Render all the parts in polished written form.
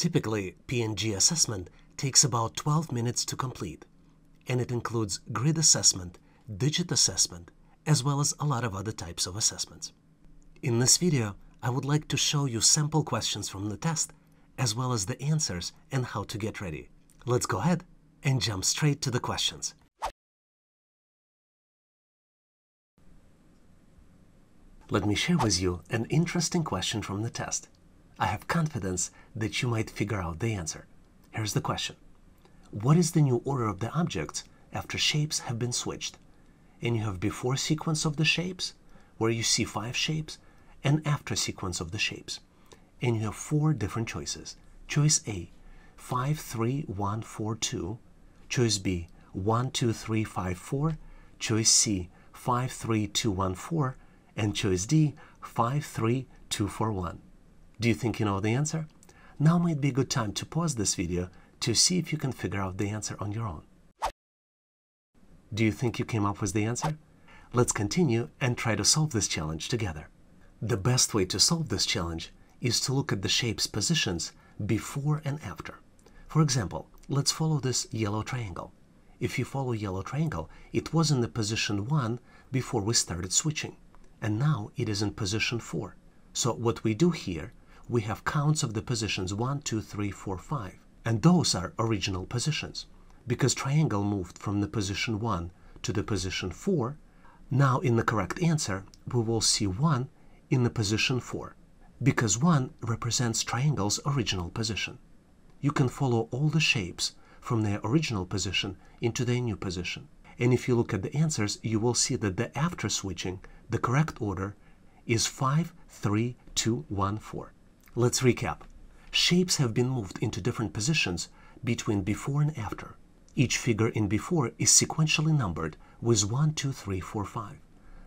Typically, P&G assessment takes about 12 minutes to complete, and it includes grid assessment, digit assessment, as well as a lot of other types of assessments. In this video, I would like to show you sample questions from the test, as well as the answers and how to get ready. Let's go ahead and jump straight to the questions. Let me share with you an interesting question from the test. I have confidence that you might figure out the answer. Here's the question. What is the new order of the objects after shapes have been switched? And you have before sequence of the shapes, where you see 5 shapes, and after sequence of the shapes. And you have 4 different choices. Choice A, 5, 3, 1, 4, 2. Choice B, 1, 2, 3, 5, 4. Choice C, 5, 3, 2, 1, 4. And choice D, 5, 3, 2, 4, 1. Do you think you know the answer? Now might be a good time to pause this video to see if you can figure out the answer on your own. Do you think you came up with the answer? Let's continue and try to solve this challenge together. The best way to solve this challenge is to look at the shape's positions before and after. For example, let's follow this yellow triangle. If you follow yellow triangle, it was in the position 1 before we started switching, and now it is in position 4. So what we do here, we have counts of the positions 1, 2, 3, 4, 5, and those are original positions. Because triangle moved from the position 1 to the position 4, now in the correct answer, we will see 1 in the position 4, because 1 represents triangle's original position. You can follow all the shapes from their original position into their new position. And if you look at the answers, you will see that the after switching, the correct order is 5, 3, 2, 1, 4. Let's recap. Shapes have been moved into different positions between before and after. Each figure in before is sequentially numbered with 1, 2, 3, 4, 5.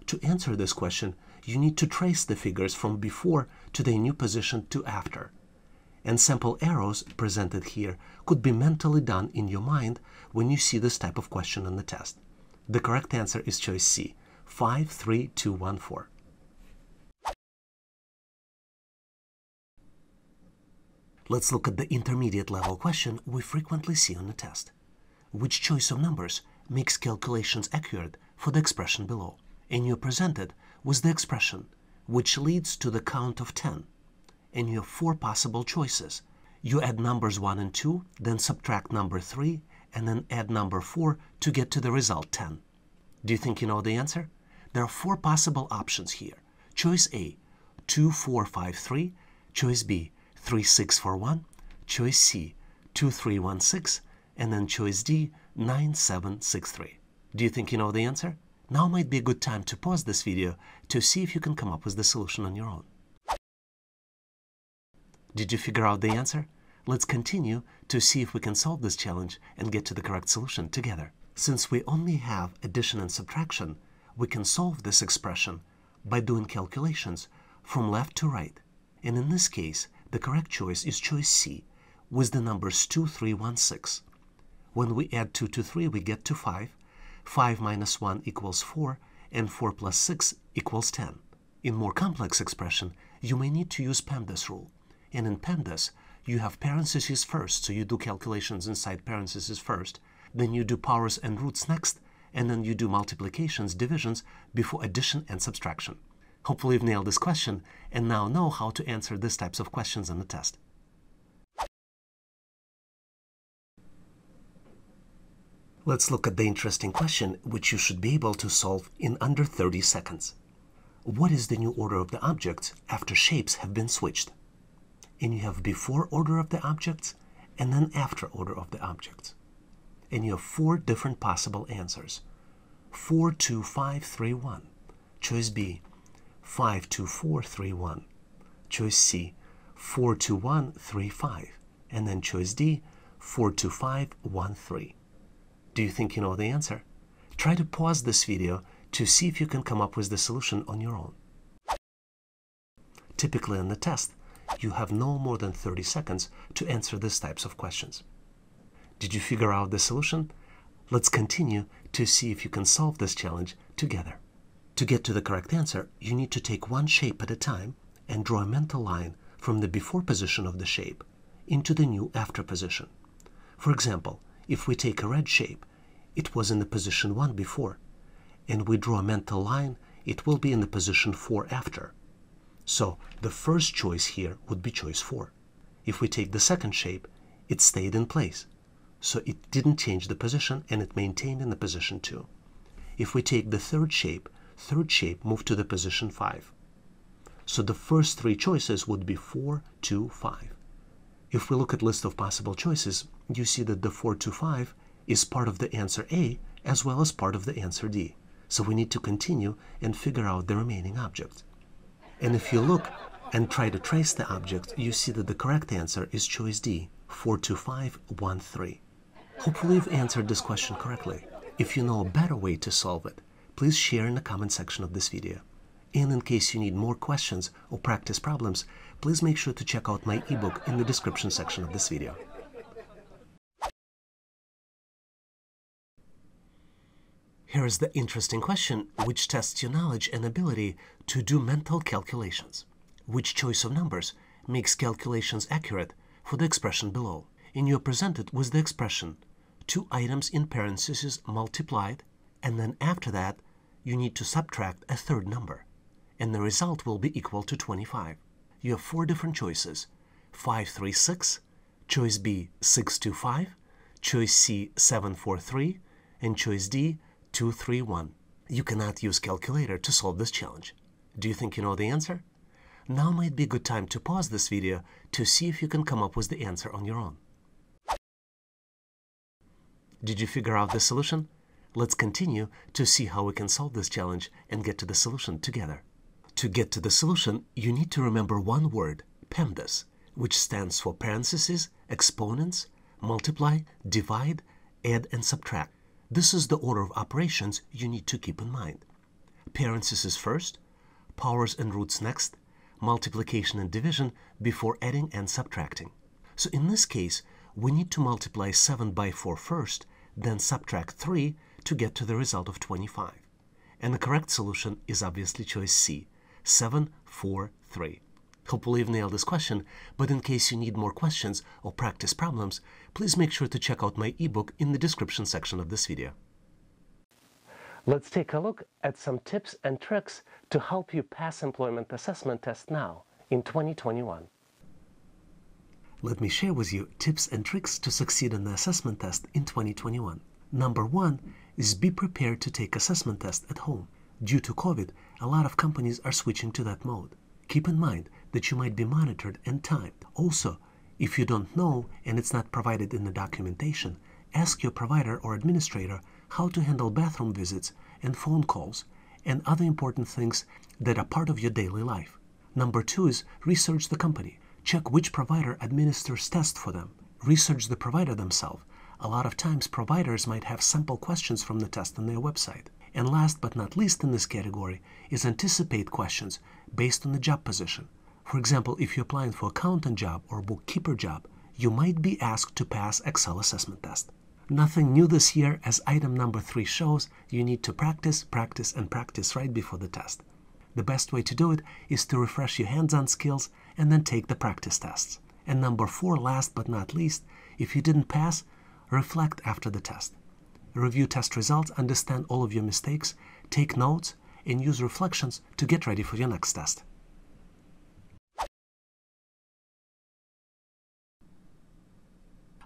To answer this question, you need to trace the figures from before to their new position to after. And sample arrows presented here could be mentally done in your mind when you see this type of question on the test. The correct answer is choice C, 5, 3, 2, 1, 4. Let's look at the intermediate level question we frequently see on the test. Which choice of numbers makes calculations accurate for the expression below? And you're presented with the expression which leads to the count of 10. And you have 4 possible choices. You add numbers 1 and 2, then subtract number 3, and then add number 4 to get to the result 10. Do you think you know the answer? There are 4 possible options here. Choice A, 2, 4, 5, 3. Choice B, 3, 6, 4, 1. Choice C, 2, 3, 1, 6. And then choice D, 9, 7, 6, 3. Do you think you know the answer? Now might be a good time to pause this video to see if you can come up with the solution on your own. Did you figure out the answer? Let's continue to see if we can solve this challenge and get to the correct solution together. Since we only have addition and subtraction, we can solve this expression by doing calculations from left to right. And in this case, the correct choice is choice C, with the numbers 2, 3, 1, 6. When we add 2 to 3, we get to 5. 5 minus 1 equals 4, and 4 plus 6 equals 10. In more complex expression, you may need to use PEMDAS rule. And in PEMDAS, you have parentheses first, so you do calculations inside parentheses first, then you do powers and roots next, and then you do multiplications, divisions, before addition and subtraction. Hopefully you've nailed this question and now know how to answer these types of questions on the test. Let's look at the interesting question which you should be able to solve in under 30 seconds. What is the new order of the objects after shapes have been switched? And you have before order of the objects and then after order of the objects. And you have 4 different possible answers. 4, 2, 5, 3, 1. Choice B, 5, 2, 4, 3, 1. Choice C, 4, 2, 1, 3, 5. And then choice D, 4, 2, 5, 1, 3. Do you think you know the answer? Try to pause this video to see if you can come up with the solution on your own. Typically on the test, you have no more than 30 seconds to answer these types of questions. Did you figure out the solution? Let's continue to see if you can solve this challenge together. To get to the correct answer, you need to take one shape at a time and draw a mental line from the before position of the shape into the new after position. For example, if we take a red shape, it was in the position 1 before, and we draw a mental line, it will be in the position 4 after. So the first choice here would be choice 4. If we take the second shape, it stayed in place, so it didn't change the position and it maintained in the position 2. If we take the third shape moved to the position 5. So the first three choices would be 4, 2, 5. If we look at list of possible choices, you see that the 4, 2, 5 is part of the answer A as well as part of the answer D. So we need to continue and figure out the remaining object. And if you look and try to trace the object, you see that the correct answer is choice D, 4, 2, 5, 1, 3. Hopefully you've answered this question correctly. If you know a better way to solve it, please share in the comment section of this video. And in case you need more questions or practice problems, please make sure to check out my ebook in the description section of this video. Here is the interesting question, which tests your knowledge and ability to do mental calculations. Which choice of numbers makes calculations accurate for the expression below? And you are presented with the expression, 2 items in parentheses multiplied, and then after that, you need to subtract a third number, and the result will be equal to 25. You have 4 different choices, 5, 3, 6, choice B, 6, 2, 5, choice C, 7, 4, 3, and choice D, 2, 3, 1. You cannot use calculator to solve this challenge. Do you think you know the answer? Now might be a good time to pause this video to see if you can come up with the answer on your own. Did you figure out the solution? Let's continue to see how we can solve this challenge and get to the solution together. To get to the solution, you need to remember one word, PEMDAS, which stands for parentheses, exponents, multiply, divide, add, and subtract. This is the order of operations you need to keep in mind. Parentheses first, powers and roots next, multiplication and division before adding and subtracting. So in this case, we need to multiply 7 by 4 first, then subtract 3 to get to the result of 25. And the correct solution is obviously choice C, 7, 4, 3. Hopefully you've nailed this question, but in case you need more questions or practice problems, please make sure to check out my ebook in the description section of this video. Let's take a look at some tips and tricks to help you pass employment assessment test now in 2021. Let me share with you tips and tricks to succeed in the assessment test in 2021. Number 1 is be prepared to take assessment test at home. Due to COVID, a lot of companies are switching to that mode. Keep in mind that you might be monitored and timed. Also, if you don't know and it's not provided in the documentation, ask your provider or administrator how to handle bathroom visits and phone calls and other important things that are part of your daily life. Number 2 is research the company. Check which provider administers tests for them. Research the provider themselves. A lot of times providers might have sample questions from the test on their website. And last but not least in this category is anticipate questions based on the job position. For example, if you're applying for accountant job or bookkeeper job, you might be asked to pass Excel assessment test. Nothing new this year, as item number 3 shows, you need to practice, practice, and practice right before the test. The best way to do it is to refresh your hands-on skills and then take the practice tests. And number 4, last but not least, if you didn't pass, reflect after the test. Review test results, understand all of your mistakes, take notes, and use reflections to get ready for your next test.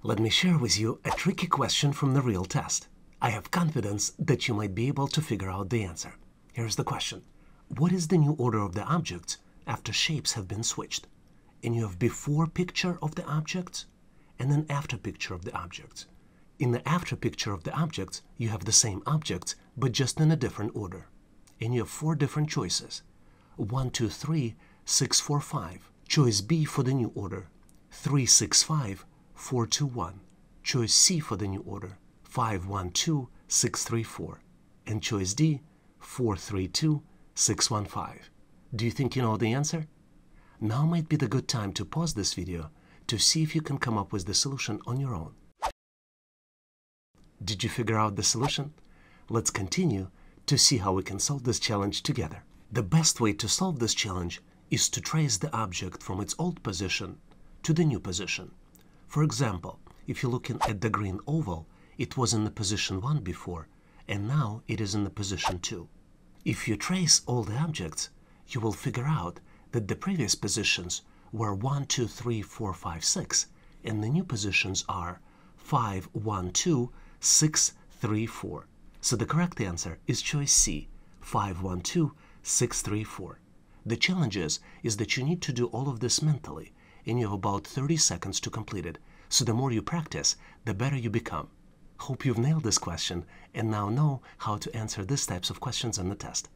Let me share with you a tricky question from the real test. I have confidence that you might be able to figure out the answer. Here's the question. What is the new order of the objects after shapes have been switched? And you have before picture of the objects and then after picture of the objects. In the after picture of the objects, you have the same objects, but just in a different order. And you have 4 different choices. 1, 2, 3, 6, 4, 5. Choice B for the new order. 3, 6, 5, 4, 2, 1. Choice C for the new order. 5, 1, 2, 6, 3, 4. And choice D, 4, 3, 2, 6, 1, 5. Do you think you know the answer? Now might be the good time to pause this video to see if you can come up with the solution on your own. Did you figure out the solution? Let's continue to see how we can solve this challenge together. The best way to solve this challenge is to trace the object from its old position to the new position. For example, if you're looking at the green oval, it was in the position 1 before, and now it is in the position 2. If you trace all the objects, you will figure out that the previous positions were 1, 2, 3, 4, 5, 6, and the new positions are 5, 1, 2, 6, 3, 4. So the correct answer is choice C, 5, 1, 2, 6, 3, 4. The challenge is that you need to do all of this mentally, and you have about 30 seconds to complete it. So the more you practice, the better you become. Hope you've nailed this question and now know how to answer these types of questions on the test.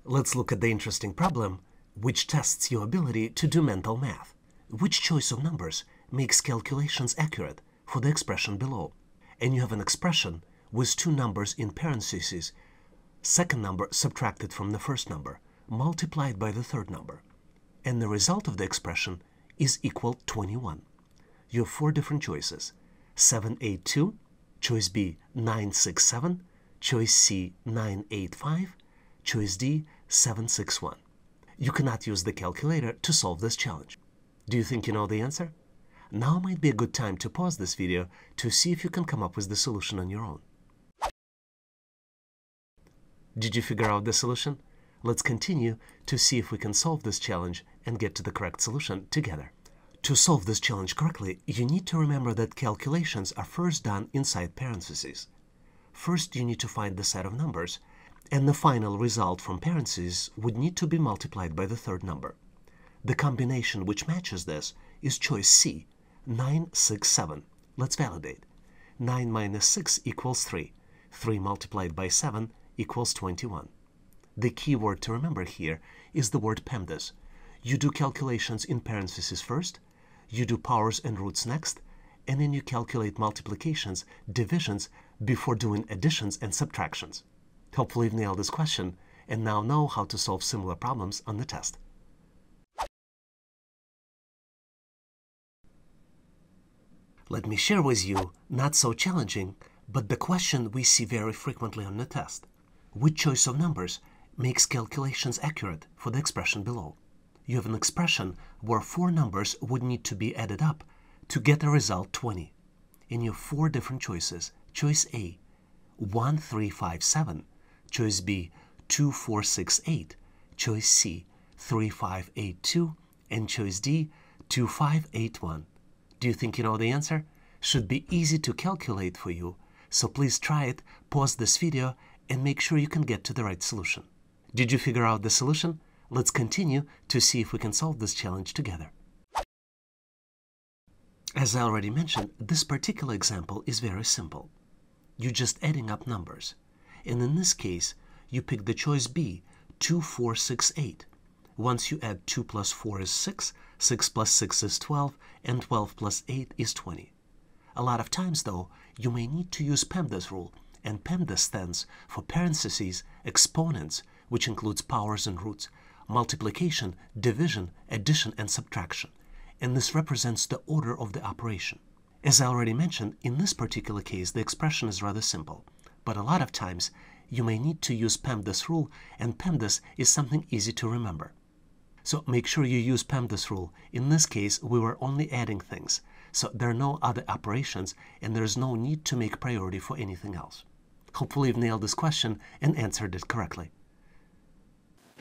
Let's look at the interesting problem, which tests your ability to do mental math. Which choice of numbers makes calculations accurate for the expression below? And you have an expression with two numbers in parentheses, second number subtracted from the first number, multiplied by the third number. And the result of the expression is equal 21. You have four different choices: 782, choice B 967, choice C 985, choice D 761. You cannot use the calculator to solve this challenge. Do you think you know the answer? Now might be a good time to pause this video to see if you can come up with the solution on your own. Did you figure out the solution? Let's continue to see if we can solve this challenge and get to the correct solution together. To solve this challenge correctly, you need to remember that calculations are first done inside parentheses. First, you need to find the set of numbers, and the final result from parentheses would need to be multiplied by the third number. The combination which matches this is choice C, 967. Let's validate. 9 minus 6 equals 3. 3 multiplied by 7 equals 21. The key word to remember here is the word PEMDAS. You do calculations in parentheses first, you do powers and roots next, and then you calculate multiplications, divisions, before doing additions and subtractions. Hopefully you've nailed this question and now know how to solve similar problems on the test. Let me share with you, not so challenging, but the question we see very frequently on the test. Which choice of numbers makes calculations accurate for the expression below? You have an expression where four numbers would need to be added up to get a result 20. And you have four different choices. Choice A, 1357. Choice B, 2468. Choice C, 3582. And choice D, 2581. Do you think you know the answer? Should be easy to calculate for you, so please try it, pause this video, and make sure you can get to the right solution. Did you figure out the solution? Let's continue to see if we can solve this challenge together. As I already mentioned, this particular example is very simple. You're just adding up numbers. And in this case, you pick the choice B, 2468. Once you add 2 plus 4 is 6, 6 plus 6 is 12, and 12 plus 8 is 20. A lot of times, though, you may need to use PEMDAS rule, and PEMDAS stands for parentheses, exponents, which includes powers and roots, multiplication, division, addition, and subtraction. And this represents the order of the operation. As I already mentioned, in this particular case, the expression is rather simple. But a lot of times, you may need to use PEMDAS rule, and PEMDAS is something easy to remember. So make sure you use PEMDAS rule. In this case, we were only adding things. So there are no other operations, and there is no need to make priority for anything else. Hopefully you've nailed this question and answered it correctly.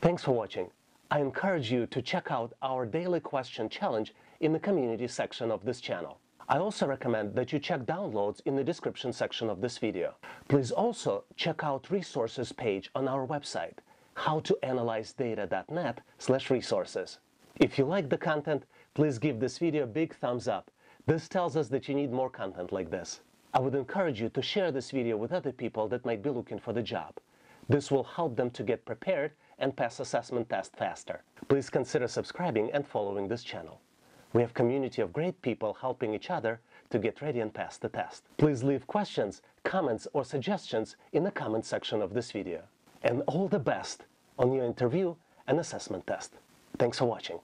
Thanks for watching. I encourage you to check out our daily question challenge in the community section of this channel. I also recommend that you check downloads in the description section of this video. Please also check out resources page on our website, howtoanalyzedata.net/resources. If you like the content, please give this video a big thumbs up. This tells us that you need more content like this. I would encourage you to share this video with other people that might be looking for the job. This will help them to get prepared and pass assessment test faster. Please consider subscribing and following this channel. We have a community of great people helping each other to get ready and pass the test. Please leave questions, comments, or suggestions in the comment section of this video. And all the best on your interview and assessment test. Thanks for watching.